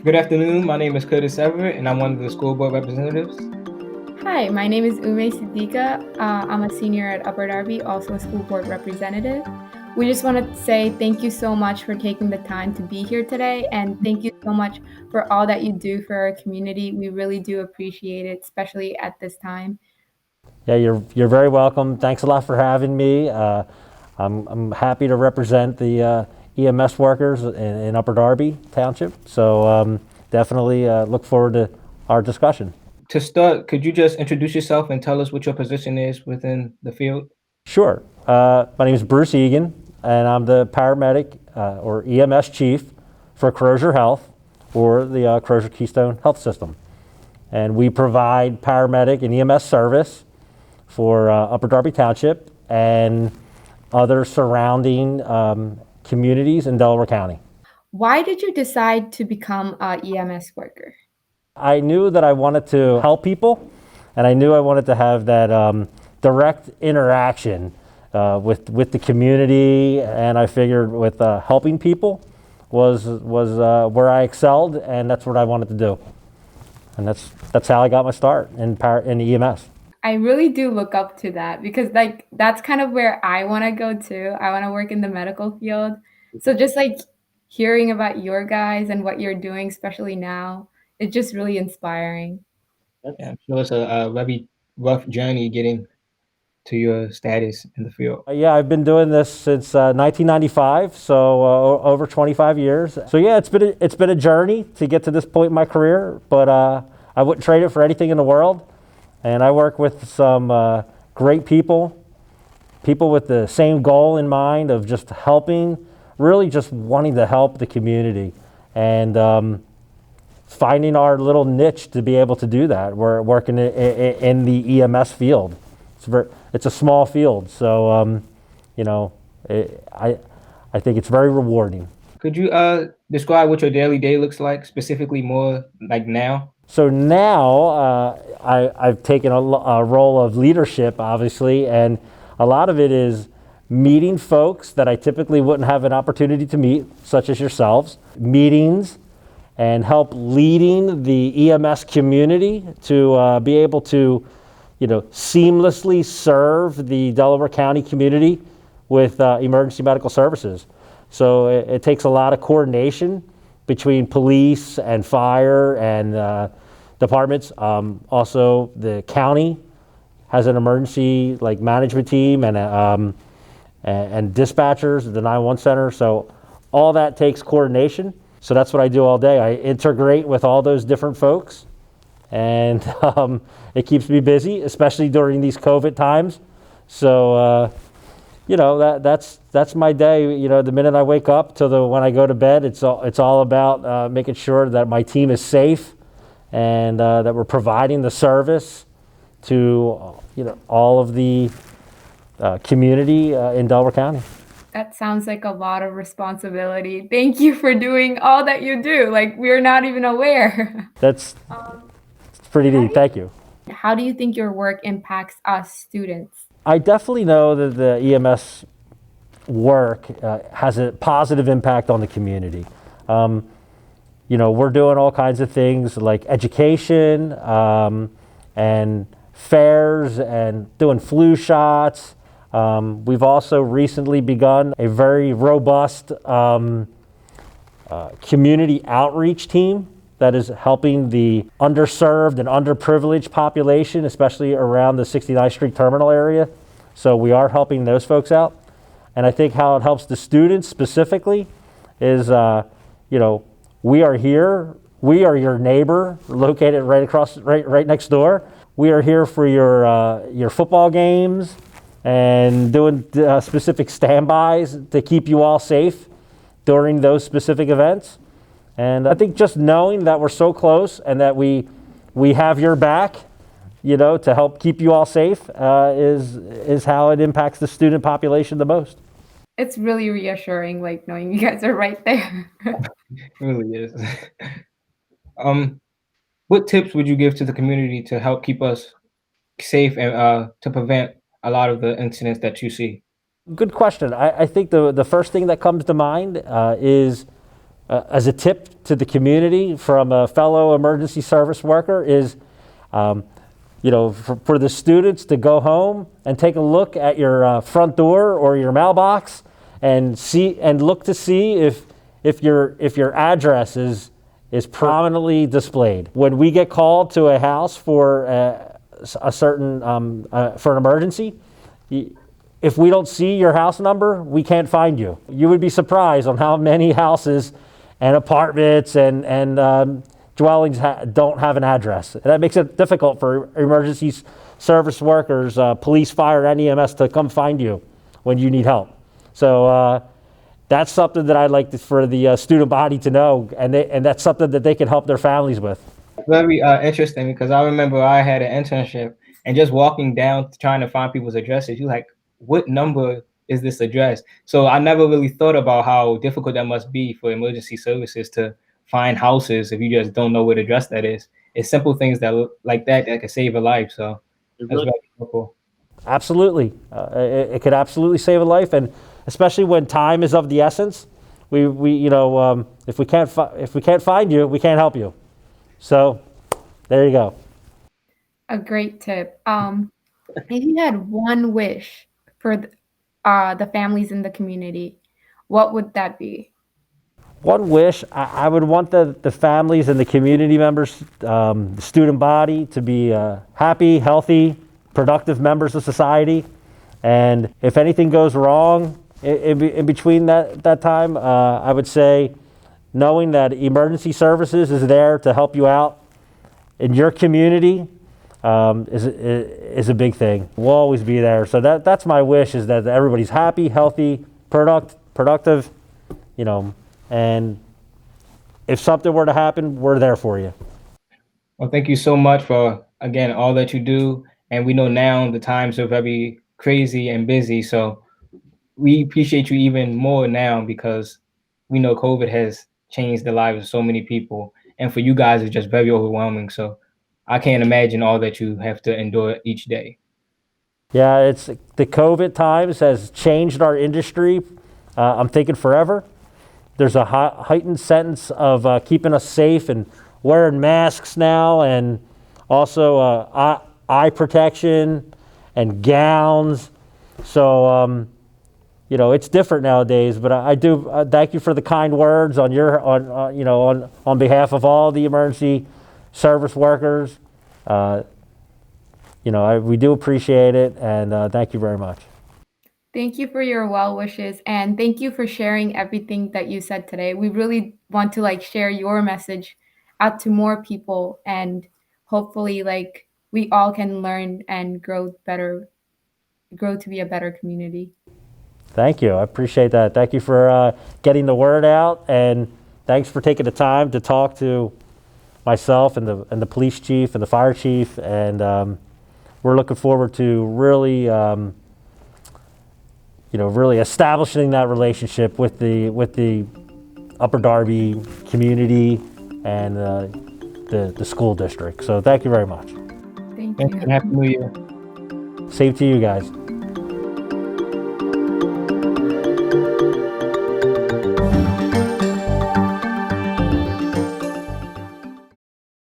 Good afternoon. My name is Curtis Everett, and I'm one of the school board representatives. Hi, my name is Ummayh Siddiqua. I'm a senior at Upper Darby, also a school board representative. We just want to say thank you so much for taking the time to be here today, and thank you so much for all that you do for our community. We really do appreciate it, especially at this time. Yeah, you're very welcome. Thanks a lot for having me. I'm happy to represent the EMS workers in Upper Darby Township. So definitely look forward to our discussion. To start, could you just introduce yourself and tell us what your position is within the field? Sure. My name is Bruce Egan, and I'm the paramedic or EMS chief for Crozier Health, or the Crozier-Keystone Health System. And we provide paramedic and EMS service for Upper Darby Township and other surrounding communities in Delaware County. Why did you decide to become a EMS worker? I knew that I wanted to help people, and I knew I wanted to have that direct interaction with the community, and I figured with helping people was where I excelled, and that's what I wanted to do. And that's how I got my start in EMS. I really do look up to that because that's kind of where I want to go too. I want to work in the medical field. So just hearing about your guys and what you're doing, especially now, it's just really inspiring. Yeah, I'm sure it's a very rough journey getting to your status in the field. Yeah, I've been doing this since 1995, so over 25 years. So yeah, it's been a journey to get to this point in my career, but I wouldn't trade it for anything in the world. And I work with some great people with the same goal in mind of just helping, really just wanting to help the community, and finding our little niche to be able to do that. We're working in the EMS field. It's a small field, so I think it's very rewarding. Could you describe what your daily day looks like, specifically more like now? So now I've taken a role of leadership, obviously, and a lot of it is meeting folks that I typically wouldn't have an opportunity to meet, such as yourselves, meetings, and help leading the EMS community to be able to, seamlessly serve the Delaware County community with emergency medical services. So it takes a lot of coordination between police and fire and departments. Also, the county has an emergency management team and dispatchers at the 911 center. So all that takes coordination. So that's what I do all day. I integrate with all those different folks, and it keeps me busy, especially during these COVID times. So that's my day. The minute I wake up till when I go to bed, it's all about making sure that my team is safe and that we're providing the service to all of the community in Delaware County. That sounds like a lot of responsibility. Thank you for doing all that you do. We're not even aware. That's pretty neat. Thank you. How do you think your work impacts us students? I definitely know that the EMS work has a positive impact on the community. We're doing all kinds of things like education and fairs and doing flu shots. We've also recently begun a very robust community outreach team that is helping the underserved and underprivileged population, especially around the 69th Street terminal area. So we are helping those folks out. And I think how it helps the students specifically is, we are here. We are your neighbor, located right next door. We are here for your football games and doing specific standbys to keep you all safe during those specific events. And I think just knowing that we're so close and that we have your back, to help keep you all safe is how it impacts the student population the most. It's really reassuring, knowing you guys are right there. It really is. What tips would you give to the community to help keep us safe and to prevent a lot of the incidents that you see? Good question. I think the first thing that comes to mind is as a tip to the community from a fellow emergency service worker is, for the students to go home and take a look at your front door or your mailbox and look to see if your address is prominently displayed. When we get called to a house for a certain for an emergency, if we don't see your house number, we can't find you. You would be surprised on how many houses and apartments and dwellings don't have an address. And that makes it difficult for emergency service workers, police, fire, and EMS to come find you when you need help. So that's something that I'd like for the student body to know, and that's something that they can help their families with. Very interesting, because I remember I had an internship, and just walking down trying to find people's addresses, you're like, what number is this address? So I never really thought about how difficult that must be for emergency services to find houses if you just don't know what address that is. It's simple things like that can save a life. So that's very helpful. Absolutely, it could absolutely save a life, and especially when time is of the essence. If we can't find you, we can't help you. So there you go. A great tip. If you had one wish for the families in the community, what would that be? One wish, I would want the families and the community members, the student body, to be happy, healthy, productive members of society. And if anything goes wrong in between that time, I would say knowing that emergency services is there to help you out in your community is a big thing. We'll always be there. So that's my wish, is that everybody's happy, healthy, productive, and if something were to happen, we're there for you. Well, thank you so much for, again, all that you do. And we know now the times are very crazy and busy. So we appreciate you even more now, because we know COVID has changed the lives of so many people. And for you guys, it's just very overwhelming. So I can't imagine all that you have to endure each day. Yeah, it's the COVID times has changed our industry. I'm thinking forever. There's a heightened sense of keeping us safe and wearing masks now, and also eye protection and gowns. So it's different nowadays. But I do thank you for the kind words on on behalf of all the emergency service workers. We do appreciate it, and thank you very much. Thank you for your well wishes, and thank you for sharing everything that you said today. We really want to share your message out to more people, and hopefully we all can learn and grow to be a better community. Thank you. I appreciate that. Thank you for getting the word out, and thanks for taking the time to talk to myself and the police chief and the fire chief, and we're looking forward to really really establishing that relationship with the Upper Darby community and the school district. So thank you very much. Thank you. Happy New Year. Same to you guys.